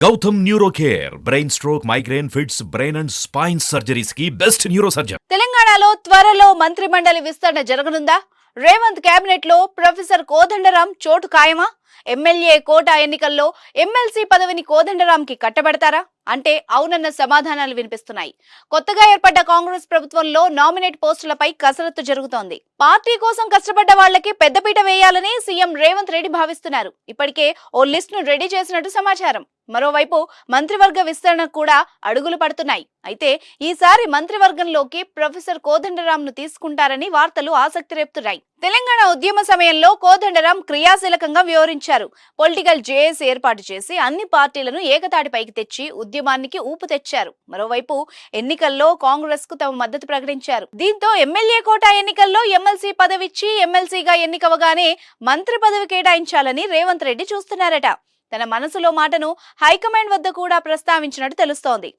Gautam neuro care brain stroke migraine fits brain and spine surgeries కి best neuro surgeon. తెలంగాణలో త్వరలో మంత్రిమండలి విస్తరణ జరగనుందా? రేవంత్ కేబినెట్ లో ప్రొఫెసర్ కోదండరాం చోటు ఖాయమా? ఎమ్మెల్యే కోటా ఎన్నికల్లో ఎమ్మెల్సీ పదవిని కోదండరాంకి కట్టబెడతారా అంటే అవునన్న సమాధానాలు వినిపిస్తున్నాయి. కొత్తగా ఏర్పడ్డ కాంగ్రెస్ ప్రభుత్వంలో నామినేట్ పోస్టులపై కసరత్తు జరుగుతోంది. పార్టీ కోసం కష్టపడ్డ వాళ్లకి పెద్దపీట వేయాలని సీఎం రేవంత్ రెడ్డి భావిస్తున్నారు. ఇప్పటికే ఓ లిస్ట్ ను రెడీ చేసినట్టు సమాచారం. మరోవైపు మంత్రివర్గ విస్తరణ కూడా అడుగులు పడుతున్నాయి. అయితే ఈసారి మంత్రివర్గంలోకి ప్రొఫెసర్ కోదండరాం ను తీసుకుంటారని వార్తలు ఆసక్తి రేపుతున్నాయి. తెలంగాణ ఉద్యమ సమయంలో కోదండరాం క్రియాశీలకంగా వ్యవహరించారు. పొలిటికల్ జేఏసీ ఏర్పాటు చేసి అన్ని పార్టీలను ఏకతాటిపైకి తెచ్చి ఉద్యమానికి ఊపు తెచ్చారు. మరోవైపు ఎన్నికల్లో కాంగ్రెస్ కు తమ మద్దతు ప్రకటించారు. దీంతో ఎమ్మెల్యే కోటా ఎన్నికల్లో ఎమ్మెల్సీ పదవిచ్చి ఎమ్మెల్సీగా ఎన్నికవగానే మంత్రి పదవి కేటాయించాలని రేవంత్ రెడ్డి చూస్తున్నారట. తన మనసులో మాటను హైకమాండ్ వద్ద కూడా ప్రస్తావించినట్టు తెలుస్తోంది.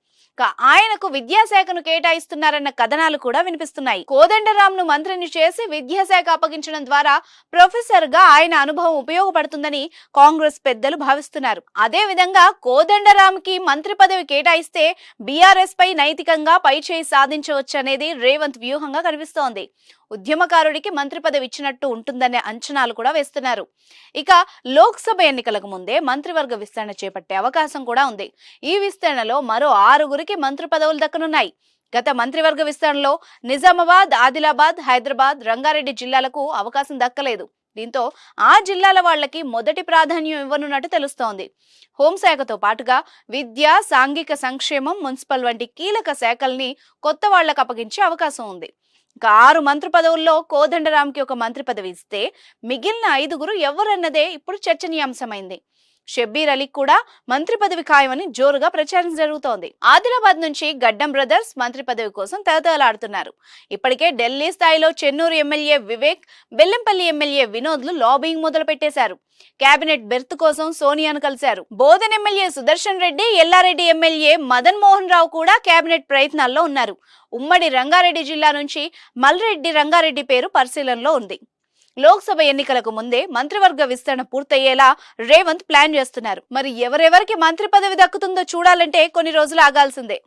ఆయనకు విద్యాశాఖను కేటాయిస్తున్నారన్న కథనాలు కూడా వినిపిస్తున్నాయి. కోదండరాం ను మంత్రిని చేసి విద్యాశాఖ అప్పగించడం ద్వారా ప్రొఫెసర్ గా ఆయన అనుభవం ఉపయోగపడుతుందని కాంగ్రెస్ పెద్దలు భావిస్తున్నారు. అదే విధంగా కోదండరాం కి మంత్రి పదవి కేటాయిస్తే బీఆర్ఎస్ పై నైతికంగా పైచేయి సాధించవచ్చనేది రేవంత్ వ్యూహంగా కనిపిస్తోంది. ఉద్యమకారుడికి మంత్రి పదవి ఇచ్చినట్టు ఉంటుందనే అంచనాలు కూడా వేస్తున్నారు. ఇక లోక్సభ ఎన్నికలకు ముందే మంత్రివర్గ విస్తరణ చేపట్టే అవకాశం కూడా ఉంది. ఈ విస్తరణలో మరో 6గురికి మంత్రి పదవులు దక్కనున్నాయి. గత మంత్రివర్గ విస్తరణలో నిజామాబాద్, ఆదిలాబాద్, హైదరాబాద్, రంగారెడ్డి జిల్లాలకు అవకాశం దక్కలేదు. దీంతో ఆ జిల్లాల వాళ్లకి మొదటి ప్రాధాన్యం ఇవ్వనున్నట్టు తెలుస్తోంది. హోంశాఖతో పాటుగా విద్య, సాంఘిక సంక్షేమం, మున్సిపల్ వంటి కీలక శాఖల్ని కొత్త వాళ్లకు అప్పగించే అవకాశం ఉంది. 6 మంత్రి పదవుల్లో కోదండరాంకి ఒక మంత్రి పదవి ఇస్తే మిగిలిన 5గురు ఎవరన్నదే ఇప్పుడు చర్చనీయాంశమైంది. షబ్బీర్ అలీ కూడా మంత్రి పదవి ఖాయమని జోరుగా ప్రచారం జరుగుతోంది. ఆదిలాబాద్ నుంచి గడ్డం బ్రదర్స్ మంత్రి పదవి కోసం తహతహలాడుతున్నారు. ఇప్పటికే ఢిల్లీ స్థాయిలో చెన్నూరు ఎమ్మెల్యే వివేక్, బెల్లంపల్లి ఎమ్మెల్యే వినోద్లు లాబింగ్ మొదలు పెట్టేశారు. కేబినెట్ బెర్త్ కోసం సోనియాను కలిశారు. బోధన్ ఎమ్మెల్యే సుదర్శన్ రెడ్డి, ఎల్లారెడ్డి ఎమ్మెల్యే మదన్ మోహన్ రావు కూడా కేబినెట్ ప్రయత్నాల్లో ఉన్నారు. ఉమ్మడి రంగారెడ్డి జిల్లా నుంచి మల్రెడ్డి రంగారెడ్డి పేరు పరిశీలనలో ఉంది. లోక్సభ ఎన్నికలకు ముందే మంత్రివర్గ విస్తరణ పూర్తయ్యేలా రేవంత్ ప్లాన్ చేస్తున్నారు. మరి ఎవరెవరికి మంత్రి పదవి దక్కుతుందో చూడాలంటే కొన్ని రోజులు ఆగాల్సిందే.